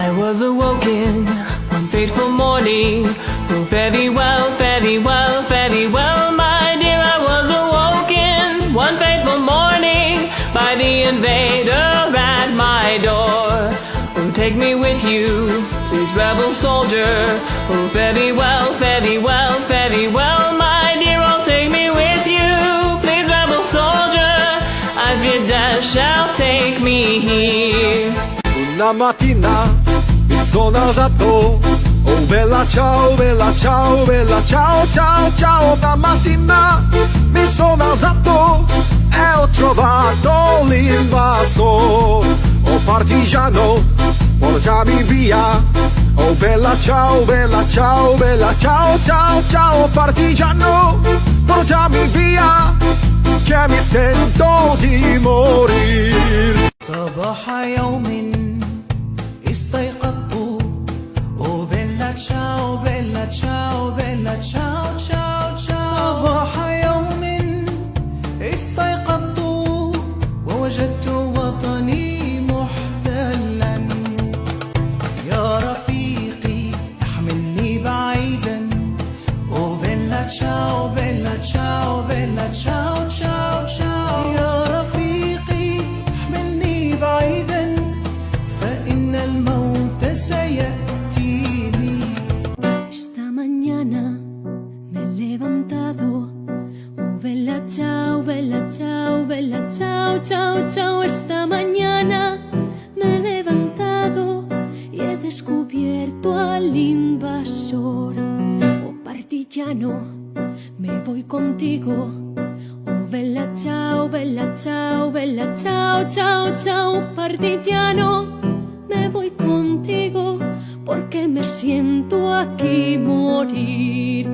I was awoken one fateful morning. Oh, very well, very well, very well, my dear. I was awoken one fateful morning by the invader at my door. Oh, take me with you, please, rebel soldier. Oh, very well, very well, very well, my dear. Oh, take me with you, please, rebel soldier. I fear death shall take me here. Una mattina mi sono alzato, oh bella ciao, bella ciao, bella ciao, ciao, ciao. Una mattina mi sono alzato e ho trovato l'invasore. Oh partigiano, portami via. Oh bella ciao, bella ciao, bella ciao, ciao, ciao. Partigiano, portami via, che mi sento di morire. صباح يوم استيقظت وبيلا تشاو بيلا تشاو بيلا تشاو تشاو تشاو. صباح يوم استيقظت ووجدت وطني محتلا. يا رفيقي احملني بعيدا وبيلا تشاو بيلا تشاو بيلا تشاو تشاو تشاو. يا رفيقي احملني بعيدا فإن الموت سيأتيني. Esta mañana me he levantado, oh bella ciao, bella ciao, bella ciao, ciao, ciao. Esta mañana me he levantado y he descubierto al invasor. Oh partigiano, me voy contigo. Oh bella ciao, bella ciao, bella ciao, ciao, ciao. Partigiano, me voy contigo porque me siento aquí morir.